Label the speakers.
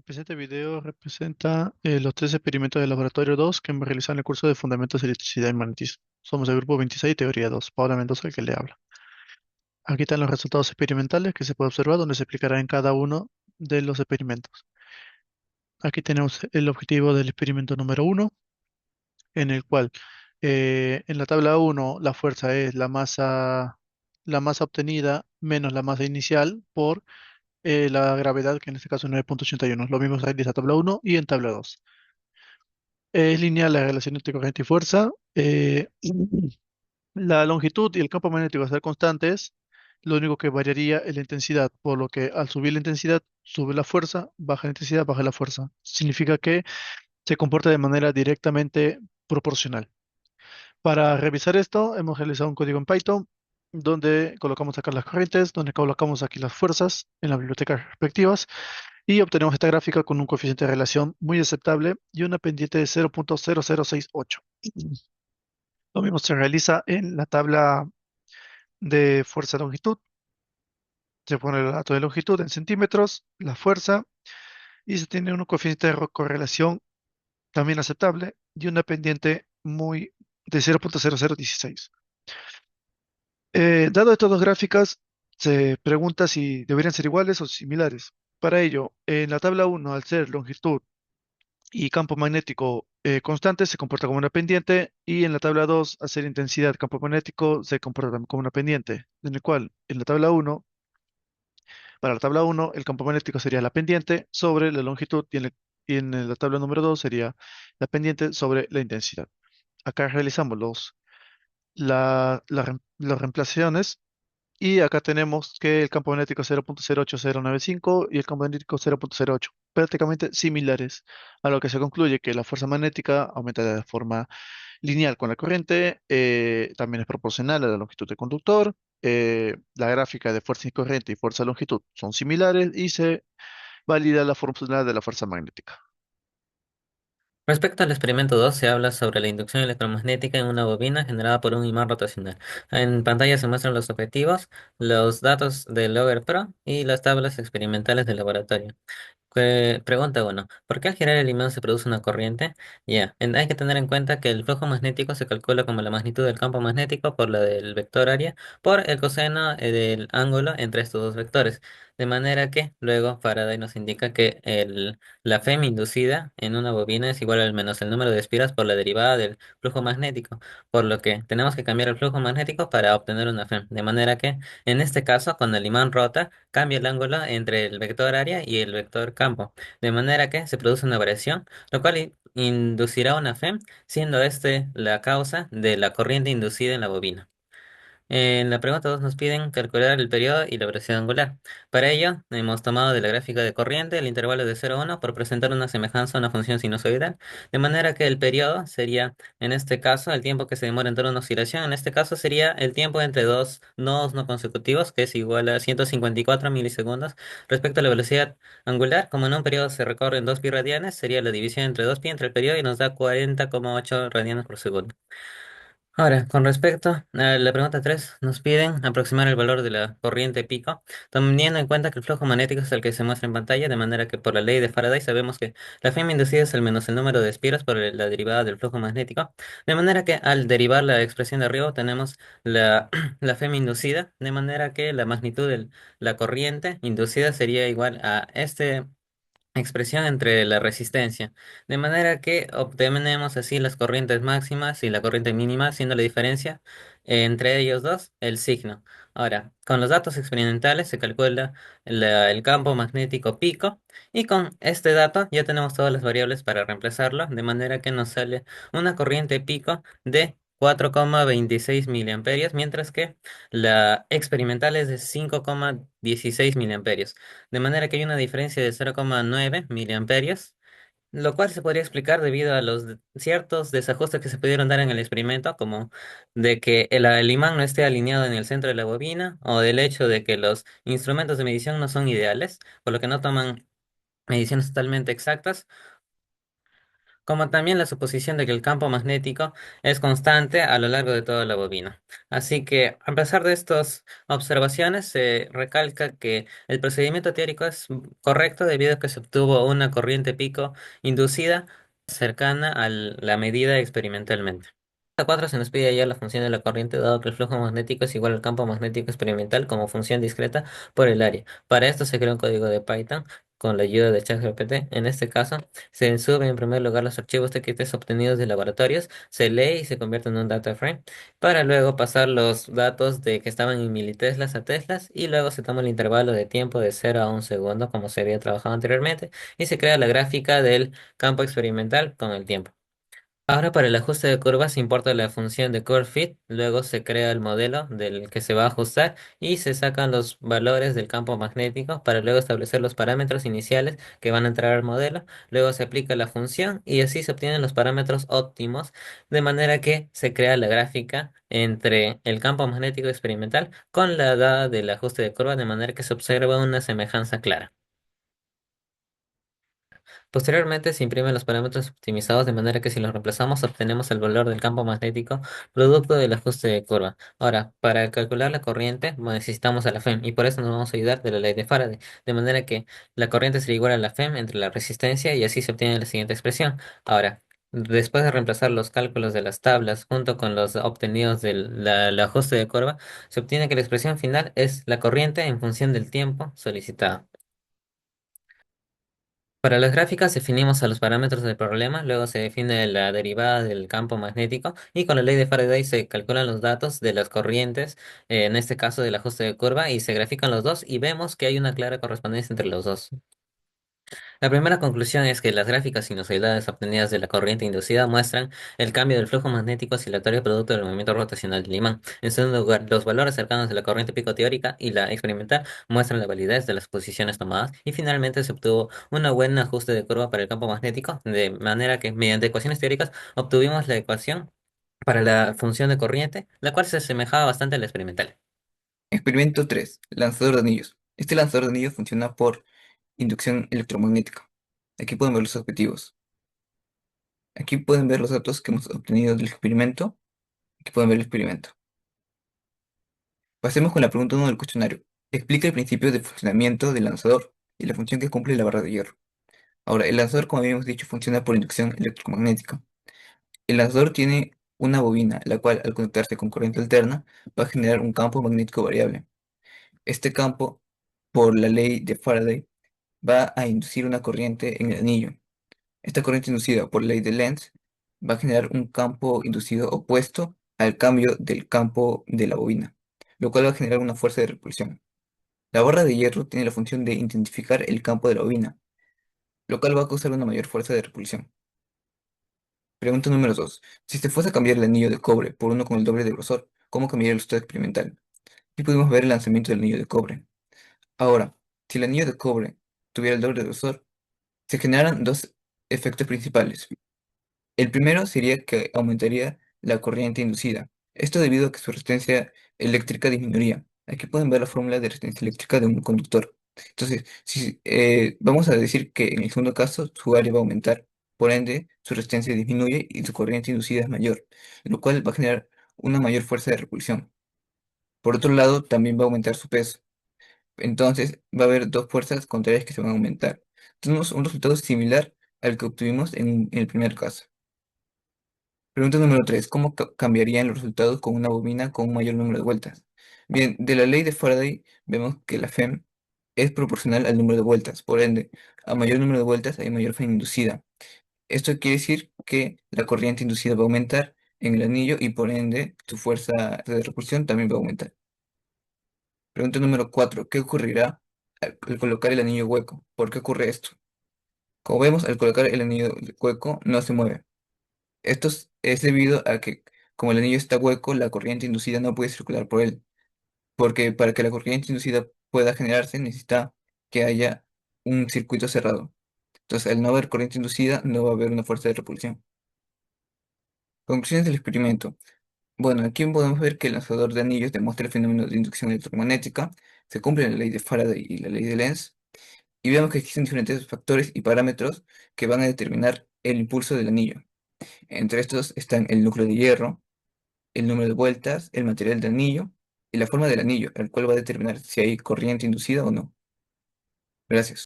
Speaker 1: El presente video representa los tres experimentos de laboratorio 2 que hemos realizado en el curso de Fundamentos de Electricidad y Magnetismo. Somos el grupo 26, teoría 2. Paula Mendoza, el que le habla. Aquí están los resultados experimentales que se puede observar, donde se explicará en cada uno de los experimentos. Aquí tenemos el objetivo del experimento número 1, en el cual en la tabla 1 la fuerza es la masa obtenida menos la masa inicial por la gravedad, que en este caso es 9,81. Lo mismo en esta tabla 1 y en tabla 2. Es lineal la relación entre corriente y fuerza. La longitud y el campo magnético van a ser constantes. Lo único que variaría es la intensidad, por lo que al subir la intensidad, sube la fuerza, baja la intensidad, baja la fuerza. Significa que se comporta de manera directamente proporcional. Para revisar esto, hemos realizado un código en Python donde colocamos acá las corrientes, donde colocamos aquí las fuerzas en las bibliotecas respectivas y obtenemos esta gráfica con un coeficiente de relación muy aceptable y una pendiente de 0,0068. Lo mismo se realiza en la tabla de fuerza-longitud. Se pone el dato de longitud en centímetros, la fuerza, y se tiene un coeficiente de correlación también aceptable y una pendiente muy de 0,0016. Dado estas dos gráficas, se pregunta si deberían ser iguales o similares. Para ello, en la tabla 1, al ser longitud y campo magnético constante, se comporta como una pendiente, y en la tabla 2, al ser intensidad campo magnético, se comporta también como una pendiente, en el cual en la tabla 1, para la tabla 1, el campo magnético sería la pendiente sobre la longitud y en la tabla número 2 sería la pendiente sobre la intensidad. Acá realizamos las reemplazaciones. Y acá tenemos que el campo magnético es 0,08095 y el campo magnético 0,08, prácticamente similares, a lo que se concluye que la fuerza magnética aumenta de forma lineal con la corriente, también es proporcional a la longitud del conductor, la gráfica de fuerza y corriente y fuerza longitud son similares y se valida la fórmula de la fuerza magnética.
Speaker 2: Respecto al experimento 2, se habla sobre la inducción electromagnética en una bobina generada por un imán rotacional. En pantalla se muestran los objetivos, los datos del Logger Pro y las tablas experimentales del laboratorio. Pregunta 1. ¿Por qué al girar el imán se produce una corriente? Hay que tener en cuenta que el flujo magnético se calcula como la magnitud del campo magnético por la del vector área por el coseno del ángulo entre estos dos vectores. De manera que luego Faraday nos indica que la Fm inducida en una bobina es igual al menos el número de espiras por la derivada del flujo magnético, por lo que tenemos que cambiar el flujo magnético para obtener una Fm. De manera que en este caso, cuando el imán rota, cambia el ángulo entre el vector área y el vector campo, de manera que se produce una variación, lo cual inducirá una Fem, siendo este la causa de la corriente inducida en la bobina. En la pregunta 2 nos piden calcular el periodo y la velocidad angular. Para ello, hemos tomado de la gráfica de corriente el intervalo de 0 a 1 por presentar una semejanza a una función sinusoidal, de manera que el periodo sería, en este caso, el tiempo que se demora entre una oscilación. En este caso sería el tiempo entre dos nodos no consecutivos, que es igual a 154 milisegundos. Respecto a la velocidad angular, como en un periodo se recorren 2 pi radianes, sería la división entre 2 pi entre el periodo y nos da 40,8 radianes por segundo. Ahora, con respecto a la pregunta 3, nos piden aproximar el valor de la corriente pico, teniendo en cuenta que el flujo magnético es el que se muestra en pantalla, de manera que por la ley de Faraday sabemos que la Fm inducida es el menos el número de espiras por la derivada del flujo magnético, de manera que al derivar la expresión de arriba tenemos la Fm inducida, de manera que la magnitud de la corriente inducida sería igual a este expresión entre la resistencia, de manera que obtenemos así las corrientes máximas y la corriente mínima, siendo la diferencia entre ellos dos el signo. Ahora, con los datos experimentales se calcula el campo magnético pico, y con este dato ya tenemos todas las variables para reemplazarlo, de manera que nos sale una corriente pico de 4,26 miliamperios, mientras que la experimental es de 5,16 miliamperios, de manera que hay una diferencia de 0,9 miliamperios, lo cual se podría explicar debido a los ciertos desajustes que se pudieron dar en el experimento, como de que el imán no esté alineado en el centro de la bobina, o del hecho de que los instrumentos de medición no son ideales, por lo que no toman mediciones totalmente exactas, como también la suposición de que el campo magnético es constante a lo largo de toda la bobina. Así que, a pesar de estas observaciones, se recalca que el procedimiento teórico es correcto debido a que se obtuvo una corriente pico inducida cercana a la medida experimentalmente. A 4 se nos pide hallar la función de la corriente dado que el flujo magnético es igual al campo magnético experimental como función discreta por el área. Para esto se crea un código de Python con la ayuda de ChatGPT. En este caso, se sube en primer lugar los archivos TXT obtenidos de laboratorios, se lee y se convierte en un data frame para luego pasar los datos de que estaban en militeslas a teslas y luego se toma el intervalo de tiempo de 0 a 1 segundo como se había trabajado anteriormente y se crea la gráfica del campo experimental con el tiempo. Ahora para el ajuste de curvas se importa la función de curve fit, luego se crea el modelo del que se va a ajustar y se sacan los valores del campo magnético para luego establecer los parámetros iniciales que van a entrar al modelo, luego se aplica la función y así se obtienen los parámetros óptimos de manera que se crea la gráfica entre el campo magnético experimental con la dada del ajuste de curva de manera que se observa una semejanza clara. Posteriormente se imprimen los parámetros optimizados de manera que si los reemplazamos obtenemos el valor del campo magnético producto del ajuste de curva. Ahora, para calcular la corriente necesitamos a la FEM y por eso nos vamos a ayudar de la ley de Faraday, de manera que la corriente sería igual a la FEM entre la resistencia y así se obtiene la siguiente expresión. Ahora, después de reemplazar los cálculos de las tablas junto con los obtenidos del ajuste de curva, se obtiene que la expresión final es la corriente en función del tiempo solicitado. Para las gráficas definimos a los parámetros del problema, luego se define la derivada del campo magnético y con la ley de Faraday se calculan los datos de las corrientes, en este caso del ajuste de curva, y se grafican los dos y vemos que hay una clara correspondencia entre los dos. La primera conclusión es que las gráficas sinusoidales obtenidas de la corriente inducida muestran el cambio del flujo magnético oscilatorio producto del movimiento rotacional del imán. En segundo lugar, los valores cercanos de la corriente pico teórica y la experimental muestran la validez de las posiciones tomadas. Y finalmente se obtuvo un buen ajuste de curva para el campo magnético, de manera que mediante ecuaciones teóricas obtuvimos la ecuación para la función de corriente, la cual se asemejaba bastante a la experimental.
Speaker 3: Experimento 3. Lanzador de anillos. Este lanzador de anillos funciona por inducción electromagnética. Aquí pueden ver los objetivos. Aquí pueden ver los datos que hemos obtenido del experimento. Aquí pueden ver el experimento. Pasemos con la pregunta 1 del cuestionario. Explica el principio de funcionamiento del lanzador y la función que cumple la barra de hierro. Ahora, el lanzador, como habíamos dicho, funciona por inducción electromagnética. El lanzador tiene una bobina, la cual, al conectarse con corriente alterna, va a generar un campo magnético variable. Este campo, por la ley de Faraday, va a inducir una corriente en el anillo. Esta corriente inducida por ley de Lenz va a generar un campo inducido opuesto al cambio del campo de la bobina, lo cual va a generar una fuerza de repulsión. La barra de hierro tiene la función de intensificar el campo de la bobina, lo cual va a causar una mayor fuerza de repulsión. Pregunta número 2. Si se fuese a cambiar el anillo de cobre por uno con el doble de grosor, ¿cómo cambiaría el resultado experimental? Aquí podemos ver el lanzamiento del anillo de cobre. Ahora, si el anillo de cobre tuviera el doble de grosor, se generan dos efectos principales. El primero sería que aumentaría la corriente inducida. Esto debido a que su resistencia eléctrica disminuiría. Aquí pueden ver la fórmula de resistencia eléctrica de un conductor. Entonces, si, vamos a decir que en el segundo caso su área va a aumentar. Por ende, su resistencia disminuye y su corriente inducida es mayor, lo cual va a generar una mayor fuerza de repulsión. Por otro lado, también va a aumentar su peso. Entonces, va a haber dos fuerzas contrarias que se van a aumentar. Tenemos un resultado similar al que obtuvimos en el primer caso. Pregunta número 3. ¿Cómo cambiarían los resultados con una bobina con un mayor número de vueltas? Bien, de la ley de Faraday vemos que la FEM es proporcional al número de vueltas. Por ende, a mayor número de vueltas hay mayor FEM inducida. Esto quiere decir que la corriente inducida va a aumentar en el anillo y por ende su fuerza de repulsión también va a aumentar. Pregunta número 4. ¿Qué ocurrirá al colocar el anillo hueco? ¿Por qué ocurre esto? Como vemos, al colocar el anillo hueco no se mueve. Es debido a que, como el anillo está hueco, la corriente inducida no puede circular por él, porque para que la corriente inducida pueda generarse necesita que haya un circuito cerrado. Entonces, al no haber corriente inducida, no va a haber una fuerza de repulsión. Conclusiones del experimento. Bueno, aquí podemos ver que el lanzador de anillos demuestra el fenómeno de inducción electromagnética, se cumple la ley de Faraday y la ley de Lenz, y vemos que existen diferentes factores y parámetros que van a determinar el impulso del anillo. Entre estos están el núcleo de hierro, el número de vueltas, el material del anillo y la forma del anillo, el cual va a determinar si hay corriente inducida o no. Gracias.